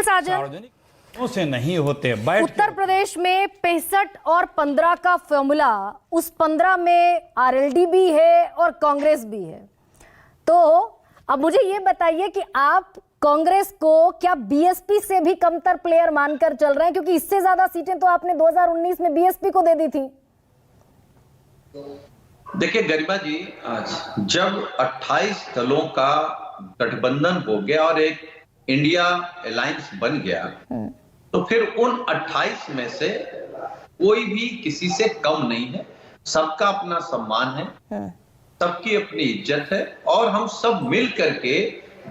सुनील साजन, सार्वजनिक से नहीं होते। उत्तर प्रदेश में 65 और 15 का फॉर्मूला, उस 15 में आरएलडी भी है और कांग्रेस भी है। तो अब मुझे ये बताइए कि आप कांग्रेस को क्या बीएसपी से भी कमतर प्लेयर मानकर चल रहे हैं, क्योंकि इससे ज्यादा सीटें तो आपने 2019 में बीएसपी को दे दी थी। देखिए गरिमा जी, जब 28 दलों का गठबंधन हो गया और एक इंडिया अलायंस बन गया, तो फिर उन 28 में से कोई भी किसी से कम नहीं है। सबका अपना सम्मान है, सबकी अपनी इज्जत है और हम सब मिल करके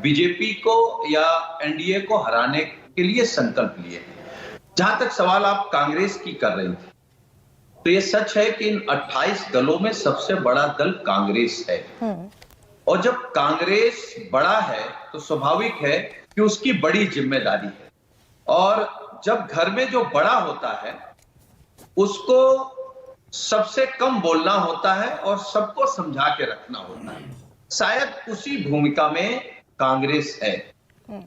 बीजेपी को या एनडीए को हराने के लिए संकल्प लिए हैं। जहां तक सवाल आप कांग्रेस की कर रही थी, तो ये सच है कि इन 28 दलों में सबसे बड़ा दल कांग्रेस है। और जब कांग्रेस बड़ा है तो स्वाभाविक है कि उसकी बड़ी जिम्मेदारी है। और जब घर में जो बड़ा होता है उसको सबसे कम बोलना होता है और सबको समझा के रखना होता है। शायद उसी भूमिका में कांग्रेस है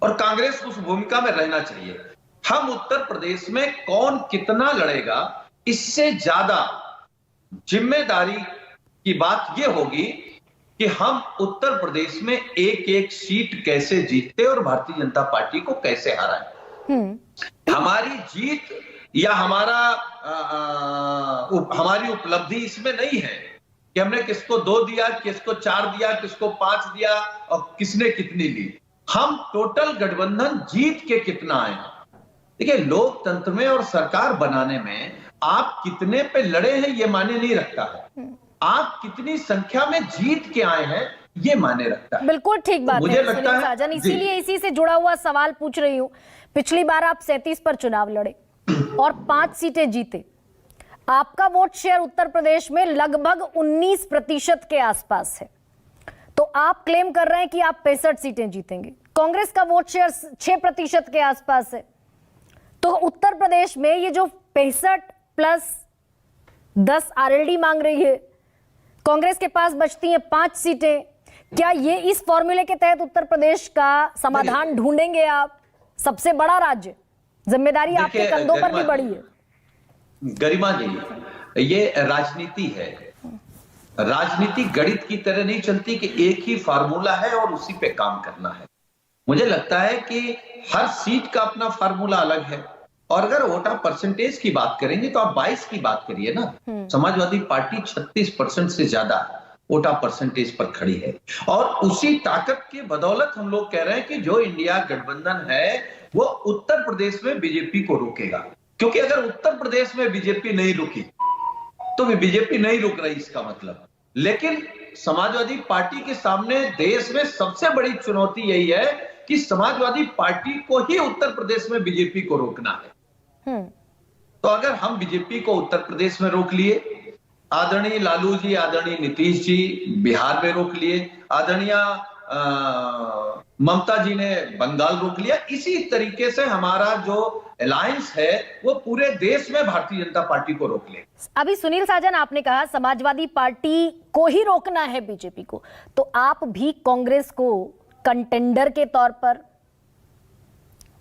और कांग्रेस उस भूमिका में रहना चाहिए। हम उत्तर प्रदेश में कौन कितना लड़ेगा, इससे ज्यादा जिम्मेदारी की बात यह होगी कि हम उत्तर प्रदेश में एक एक सीट कैसे जीतते और भारतीय जनता पार्टी को कैसे हराएं। हमारी जीत या हमारी उपलब्धि इसमें नहीं है कि हमने किसको 2 दिया, किसको 4 दिया, किसको 5 दिया और किसने कितनी ली। हम टोटल गठबंधन जीत के कितना आए। देखिए, लोकतंत्र में और सरकार बनाने में आप कितने पे लड़े हैं ये मायने नहीं रखता है, आप कितनी संख्या में जीत के आए हैं ये मायने रखता है। बिल्कुल ठीक बात मुझे है लगता है साजन, इसीलिए इसी से जुड़ा हुआ सवाल पूछ रही हूं। पिछली बार आप 37 पर चुनाव लड़े और 5 सीटें जीते। आपका वोट शेयर उत्तर प्रदेश में लगभग 19% के आसपास है। तो आप क्लेम कर रहे हैं कि आप 65 सीटें जीतेंगे। कांग्रेस का वोट शेयर 6% के आसपास है। तो उत्तर प्रदेश में ये जो 65 प्लस 10 आरएलडी मांग रही है, कांग्रेस के पास बचती हैं 5 सीटें। क्या ये इस फॉर्मूले के तहत उत्तर प्रदेश का समाधान ढूंढेंगे आप? सबसे बड़ा राज्य, जिम्मेदारी आपके कंधों पर भी बड़ी है। गरिमा जी, ये राजनीति है। राजनीति गणित की तरह नहीं चलती कि एक ही फार्मूला है और उसी पे काम करना है। मुझे लगता है कि हर सीट का अपना फार्मूला अलग है। और अगर वोटा परसेंटेज की बात करेंगे तो आप 22 की बात करिए ना। समाजवादी पार्टी 36% से ज्यादा वोटा परसेंटेज पर खड़ी है और उसी ताकत की बदौलत हम लोग कह रहे हैं कि जो इंडिया गठबंधन है वो उत्तर प्रदेश में बीजेपी को रोकेगा। क्योंकि अगर उत्तर प्रदेश में बीजेपी नहीं रुकी तो बीजेपी नहीं रुक रही इसका मतलब। लेकिन समाजवादी पार्टी के सामने देश में सबसे बड़ी चुनौती यही है कि समाजवादी पार्टी को ही उत्तर प्रदेश में बीजेपी को रोकना है। तो अगर हम बीजेपी को उत्तर प्रदेश में रोक लिए, आदरणीय लालू जी, आदरणीय नीतीश जी बिहार में रोक लिए, आदरणीय ममता जी ने बंगाल रोक लिया, इसी तरीके से हमारा जो अलायंस है वो पूरे देश में भारतीय जनता पार्टी को रोक ले। अभी सुनील साजन, आपने कहा समाजवादी पार्टी को ही रोकना है बीजेपी को, तो आप भी कांग्रेस को कंटेंडर के तौर पर,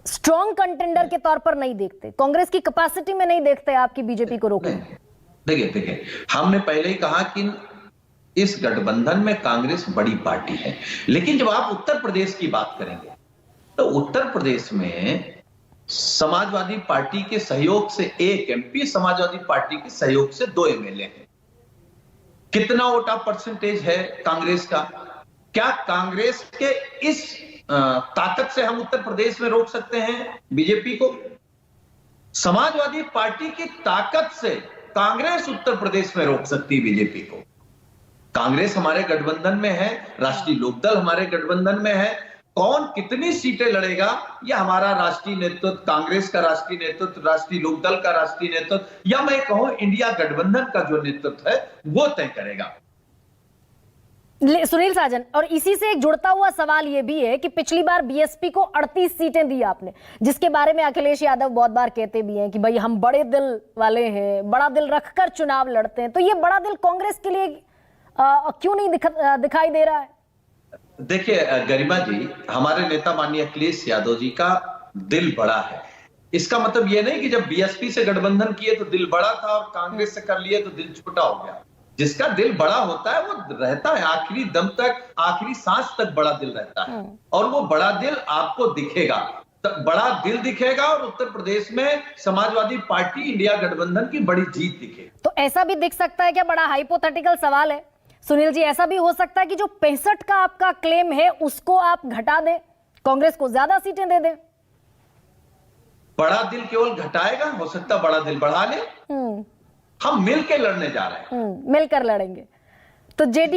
स्ट्रॉन्ग कंटेंडर के तौर पर नहीं देखते? कांग्रेस की कैपेसिटी में नहीं देखते आपकी बीजेपी को रोकने? देखिए, हमने पहले ही कहा कि इस गठबंधन में कांग्रेस बड़ी पार्टी है। लेकिन जब आप उत्तर प्रदेश की बात करेंगे तो उत्तर प्रदेश में समाजवादी पार्टी के सहयोग से 1 एमपी, समाजवादी पार्टी के सहयोग से 2 एमएलए हैं। कितना वोटा परसेंटेज है कांग्रेस का? क्या कांग्रेस के इस ताकत से हम उत्तर प्रदेश में रोक सकते हैं बीजेपी को? समाजवादी पार्टी की ताकत से कांग्रेस उत्तर प्रदेश में रोक सकती है बीजेपी को। कांग्रेस हमारे गठबंधन में है, राष्ट्रीय लोकदल हमारे गठबंधन में है। कौन कितनी सीटें लड़ेगा यह हमारा राष्ट्रीय नेतृत्व, कांग्रेस का राष्ट्रीय नेतृत्व, राष्ट्रीय लोकदल का राष्ट्रीय नेतृत्व, या मैं कहूं इंडिया गठबंधन का जो नेतृत्व है वो तय करेगा। सुनील साजन, और इसी से एक जुड़ता हुआ सवाल यह भी है कि पिछली बार बीएसपी को 38 सीटें दी आपने, जिसके बारे में अखिलेश यादव बहुत बार कहते भी हैं कि भाई हम बड़े दिल वाले हैं, बड़ा दिल रखकर चुनाव लड़ते हैं। तो ये बड़ा दिल कांग्रेस के लिए क्यों नहीं दिखाई दे रहा है? देखिए गरिमा जी, हमारे नेता माननीय अखिलेश यादव जी का दिल बड़ा है। इसका मतलब यह नहीं कि जब बीएसपी से गठबंधन किए तो दिल बड़ा था और कांग्रेस से कर लिए तो दिल छोटा हो गया। जिसका दिल बड़ा होता है वो रहता है आखिरी दम तक, आखिरी सांस तक बड़ा दिल रहता है, और वो बड़ा दिल आपको दिखेगा। बड़ा दिल दिखेगा और उत्तर प्रदेश में समाजवादी पार्टी इंडिया गठबंधन की बड़ी जीत दिखेगी। तो ऐसा भी दिख सकता है क्या, बड़ा हाइपोथेटिकल सवाल है सुनील जी, ऐसा भी हो सकता है कि जो 65 का आपका क्लेम है उसको आप घटा दें, कांग्रेस को ज्यादा सीटें दे दें? बड़ा दिल केवल घटाएगा, हो सकता बड़ा दिल बढ़ा ले। हम मिलकर लड़ने जा रहे हैं, मिलकर लड़ेंगे। तो जेडी